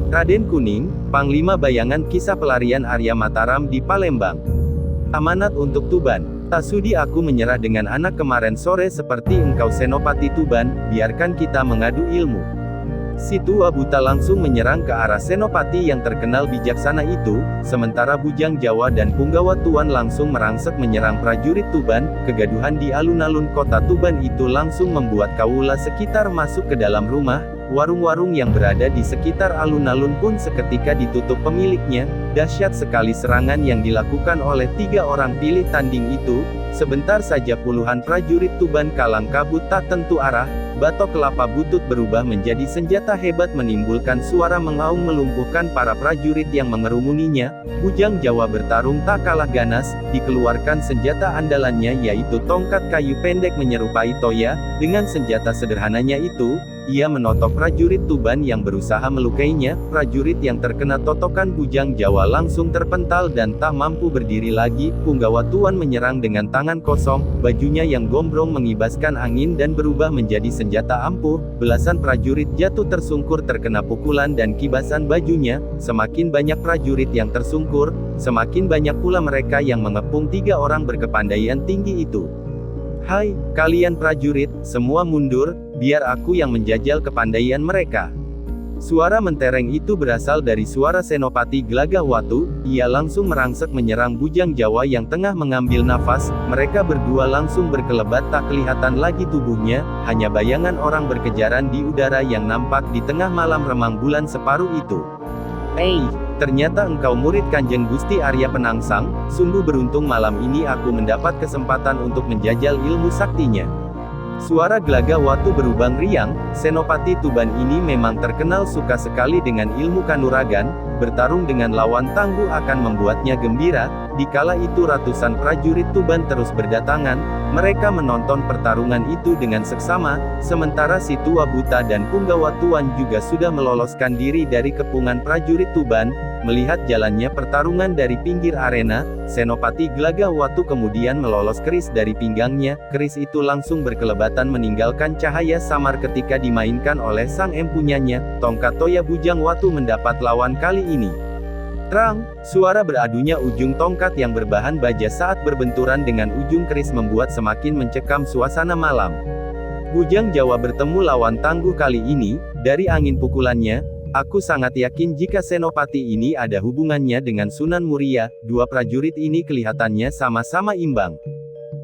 Raden Kuning, Panglima Bayangan Kisah Pelarian Arya Mataram di Palembang. Amanat untuk Tuban. Tak sudi aku menyerah dengan anak kemarin sore seperti engkau Senopati Tuban, biarkan kita mengadu ilmu. Si tua buta langsung menyerang ke arah Senopati yang terkenal bijaksana itu, sementara Bujang Jawa dan Punggawa Tuan langsung merangsek menyerang prajurit Tuban. Kegaduhan di alun-alun kota Tuban itu langsung membuat kaula sekitar masuk ke dalam rumah. Warung-warung yang berada di sekitar alun-alun pun seketika ditutup pemiliknya. Dahsyat sekali serangan yang dilakukan oleh 3 orang pilih tanding itu. Sebentar saja puluhan prajurit Tuban kalang kabut tak tentu arah. Batok kelapa butut berubah menjadi senjata hebat menimbulkan suara mengaung melumpuhkan para prajurit yang mengerumuninya. Bujang Jawa bertarung tak kalah ganas, dikeluarkan senjata andalannya yaitu tongkat kayu pendek menyerupai toya. Dengan senjata sederhananya itu, ia menotok prajurit Tuban yang berusaha melukainya. Prajurit yang terkena totokan Bujang Jawa langsung terpental dan tak mampu berdiri lagi. Punggawa Tuan menyerang dengan tangan kosong, bajunya yang gombrong mengibaskan angin dan berubah menjadi senjata ampuh. Belasan prajurit jatuh tersungkur terkena pukulan dan kibasan bajunya. Semakin banyak prajurit yang tersungkur, semakin banyak pula mereka yang mengepung 3 orang berkepandaian tinggi itu. "Hai, kalian prajurit, semua mundur, biar aku yang menjajal kepandaian mereka." Suara mentereng itu berasal dari suara Senopati Glagahwatu. Ia langsung merangsek menyerang Bujang Jawa yang tengah mengambil nafas. Mereka berdua langsung berkelebat, tak kelihatan lagi tubuhnya, hanya bayangan orang berkejaran di udara yang nampak di tengah malam remang bulan separuh itu. Ternyata engkau murid Kanjeng Gusti Arya Penangsang, sungguh beruntung malam ini aku mendapat kesempatan untuk menjajal ilmu saktinya. Suara Glagahwatu berubah riang. Senopati Tuban ini memang terkenal suka sekali dengan ilmu kanuragan. Bertarung dengan lawan tangguh akan membuatnya gembira. Dikala itu ratusan prajurit Tuban terus berdatangan. Mereka menonton pertarungan itu dengan seksama, sementara si tua buta dan Punggawa Tuan juga sudah meloloskan diri dari kepungan prajurit Tuban. Melihat jalannya pertarungan dari pinggir arena, Senopati Glagahwatu kemudian melolos keris dari pinggangnya. Keris itu langsung berkelebatan meninggalkan cahaya samar ketika dimainkan oleh sang empunyanya. Tongkat toya Bujang Watu mendapat lawan kali ini. Terang, suara beradunya ujung tongkat yang berbahan baja saat berbenturan dengan ujung keris membuat semakin mencekam suasana malam. Bujang Jawa bertemu lawan tangguh kali ini. Dari angin pukulannya, aku sangat yakin jika Senopati ini ada hubungannya dengan Sunan Muria. 2 prajurit ini kelihatannya sama-sama imbang.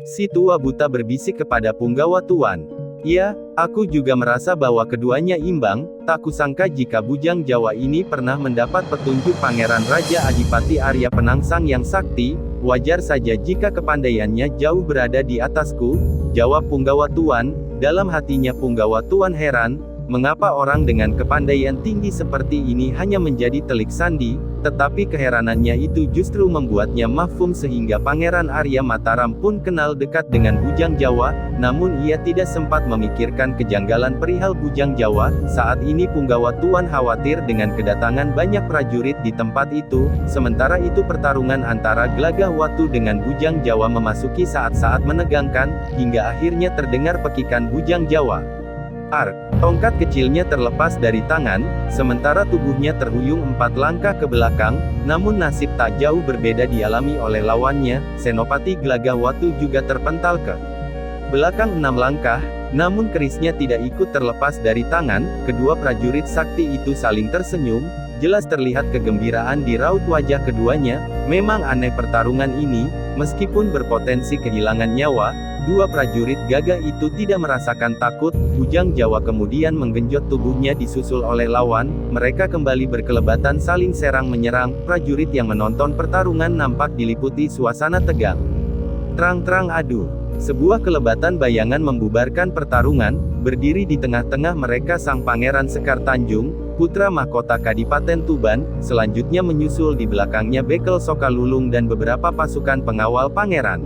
Si tua buta berbisik kepada Punggawa Tuan. "Ya, aku juga merasa bahwa keduanya imbang. Tak kusangka jika Bujang Jawa ini pernah mendapat petunjuk Pangeran Raja Adipati Arya Penangsang yang sakti. Wajar saja jika kepandaiannya jauh berada di atasku," jawab Punggawa Tuan. Dalam hatinya Punggawa Tuan heran, mengapa orang dengan kepandaian tinggi seperti ini hanya menjadi telik sandi, tetapi keheranannya itu justru membuatnya mafhum sehingga Pangeran Arya Mataram pun kenal dekat dengan Bujang Jawa. Namun ia tidak sempat memikirkan kejanggalan perihal Bujang Jawa. Saat ini Punggawa Tuan khawatir dengan kedatangan banyak prajurit di tempat itu. Sementara itu pertarungan antara Glagahwatu dengan Bujang Jawa memasuki saat-saat menegangkan, hingga akhirnya terdengar pekikan Bujang Jawa. Tongkat kecilnya terlepas dari tangan, sementara tubuhnya terhuyung 4 langkah ke belakang. Namun nasib tak jauh berbeda dialami oleh lawannya. Senopati Glagahwatu juga terpental ke belakang 6 langkah, namun kerisnya tidak ikut terlepas dari tangan. Kedua prajurit sakti itu saling tersenyum. Jelas terlihat kegembiraan di raut wajah keduanya. Memang aneh pertarungan ini, meskipun berpotensi kehilangan nyawa. 2 prajurit gagah itu tidak merasakan takut. Bujang Jawa kemudian menggenjot tubuhnya disusul oleh lawan. Mereka kembali berkelebatan saling serang menyerang. Prajurit yang menonton pertarungan nampak diliputi suasana tegang. Terang-terang adu. Sebuah kelebatan bayangan membubarkan pertarungan. Berdiri di tengah-tengah mereka sang Pangeran Sekar Tanjung, putra mahkota Kadipaten Tuban. Selanjutnya menyusul di belakangnya Bekel Sokalulung dan beberapa pasukan pengawal pangeran.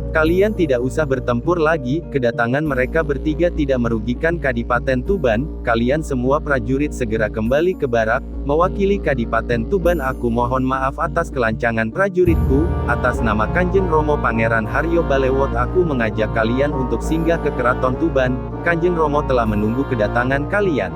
"Kalian tidak usah bertempur lagi." Kedatangan mereka bertiga tidak merugikan Kadipaten Tuban. "Kalian semua prajurit segera kembali ke barak. Mewakili Kadipaten Tuban aku mohon maaf atas kelancangan prajuritku. Atas nama Kanjeng Romo Pangeran Haryo Balewot aku mengajak kalian untuk singgah ke Keraton Tuban. Kanjeng Romo telah menunggu kedatangan kalian."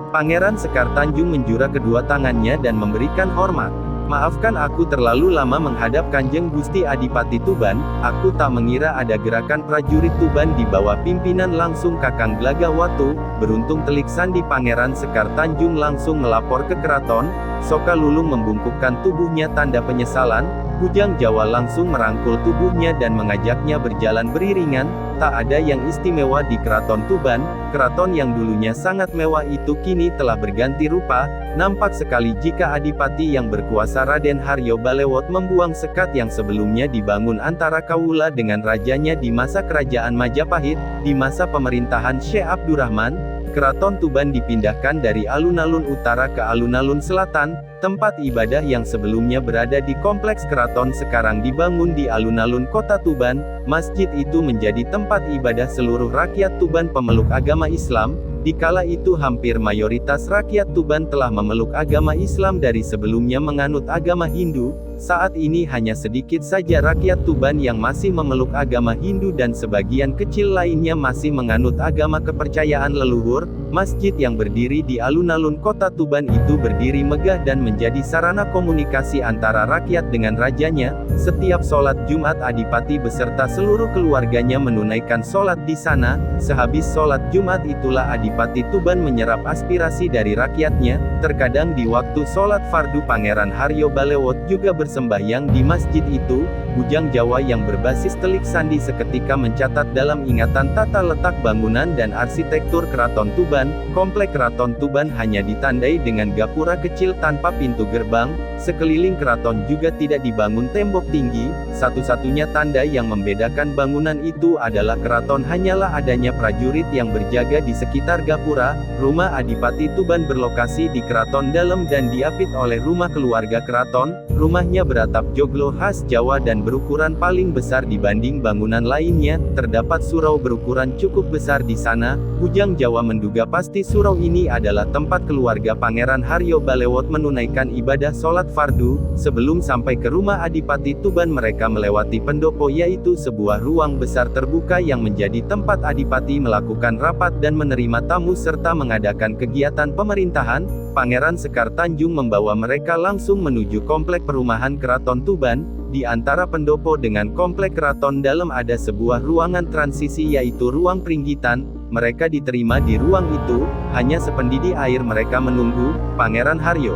Pangeran Sekar Tanjung menjura kedua tangannya dan memberikan hormat. Maafkan aku terlalu lama menghadap Kanjeng Gusti Adipati Tuban, aku tak mengira ada gerakan prajurit Tuban di bawah pimpinan langsung Kakang Glagawatu. Beruntung telik sandi Pangeran Sekar Tanjung langsung melapor ke keraton. Soka Lulung membungkukkan tubuhnya tanda penyesalan. Kujang Jawa langsung merangkul tubuhnya dan mengajaknya berjalan beriringan. Tak ada yang istimewa di Keraton Tuban. Keraton yang dulunya sangat mewah itu kini telah berganti rupa. Nampak sekali jika Adipati yang berkuasa Raden Haryo Balewot membuang sekat yang sebelumnya dibangun antara Kawula dengan rajanya di masa kerajaan Majapahit. Di masa pemerintahan Syekh Abdurrahman, Keraton Tuban dipindahkan dari alun-alun utara ke alun-alun selatan. Tempat ibadah yang sebelumnya berada di kompleks keraton sekarang dibangun di alun-alun kota Tuban. Masjid itu menjadi tempat ibadah seluruh rakyat Tuban pemeluk agama Islam. Dikala itu hampir mayoritas rakyat Tuban telah memeluk agama Islam dari sebelumnya menganut agama Hindu. Saat ini hanya sedikit saja rakyat Tuban yang masih memeluk agama Hindu dan sebagian kecil lainnya masih menganut agama kepercayaan leluhur. Masjid yang berdiri di alun-alun kota Tuban itu berdiri megah dan menjadi sarana komunikasi antara rakyat dengan rajanya. Setiap sholat Jumat Adipati beserta seluruh keluarganya menunaikan sholat di sana. Sehabis sholat Jumat itulah Adipati Tuban menyerap aspirasi dari rakyatnya. Terkadang di waktu sholat fardu Pangeran Haryo Balewot juga bersembahyang di masjid itu. Kujang Jawa yang berbasis telik sandi seketika mencatat dalam ingatan tata letak bangunan dan arsitektur Keraton Tuban. Komplek Keraton Tuban hanya ditandai dengan gapura kecil tanpa pintu gerbang. Sekeliling keraton juga tidak dibangun tembok tinggi. Satu-satunya tanda yang membedakan bangunan itu adalah keraton hanyalah adanya prajurit yang berjaga di sekitar gapura. Rumah Adipati Tuban berlokasi di keraton dalam dan diapit oleh rumah keluarga keraton. Rumahnya beratap joglo khas Jawa dan berukuran paling besar dibanding bangunan lainnya. Terdapat surau berukuran cukup besar di sana. Kujang Jawa menduga pasti surau ini adalah tempat keluarga Pangeran Haryo Balewot menunaikan ibadah sholat fardu. Sebelum sampai ke rumah Adipati Tuban mereka melewati pendopo, yaitu sebuah ruang besar terbuka yang menjadi tempat Adipati melakukan rapat dan menerima tamu serta mengadakan kegiatan pemerintahan. Pangeran Sekar Tanjung membawa mereka langsung menuju komplek perumahan Keraton Tuban. Di antara pendopo dengan komplek keraton dalam ada sebuah ruangan transisi yaitu ruang Pringgitan. Mereka diterima di ruang itu. Hanya sependidih air mereka menunggu. Pangeran Haryo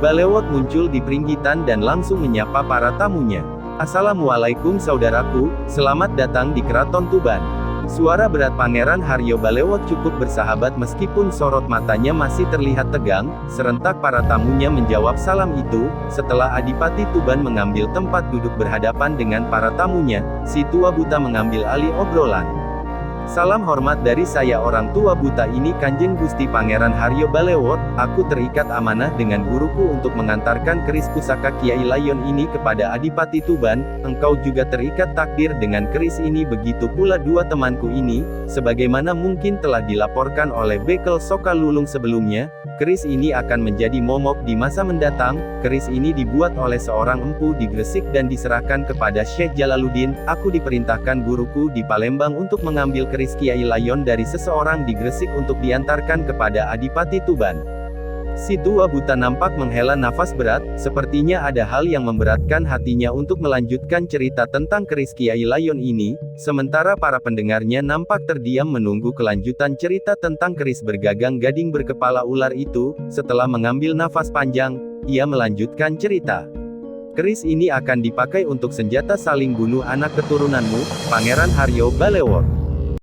Balewot muncul di Pringgitan dan langsung menyapa para tamunya. Assalamualaikum saudaraku, selamat datang di Keraton Tuban. Suara berat Pangeran Haryo Balewot cukup bersahabat meskipun sorot matanya masih terlihat tegang. Serentak para tamunya menjawab salam itu. Setelah Adipati Tuban mengambil tempat duduk berhadapan dengan para tamunya, si tua buta mengambil alih obrolan. Salam hormat dari saya orang tua buta ini Kanjeng Gusti Pangeran Haryo Balewot. Aku terikat amanah dengan guruku untuk mengantarkan keris pusaka Kiai Layon ini kepada Adipati Tuban. Engkau juga terikat takdir dengan keris ini, begitu pula dua temanku ini. Sebagaimana mungkin telah dilaporkan oleh Bekel Soka Lulung sebelumnya, keris ini akan menjadi momok di masa mendatang. Keris ini dibuat oleh seorang empu di Gresik dan diserahkan kepada Syekh Jalaluddin. Aku diperintahkan guruku di Palembang untuk mengambil keris Kiai Layon dari seseorang di Gresik untuk diantarkan kepada Adipati Tuban. Si tua buta nampak menghela nafas berat, sepertinya ada hal yang memberatkan hatinya untuk melanjutkan cerita tentang keris Kiai Layon ini. Sementara para pendengarnya nampak terdiam menunggu kelanjutan cerita tentang keris bergagang gading berkepala ular itu. Setelah mengambil nafas panjang, ia melanjutkan cerita. Keris ini akan dipakai untuk senjata saling bunuh anak keturunanmu, Pangeran Haryo Balewot.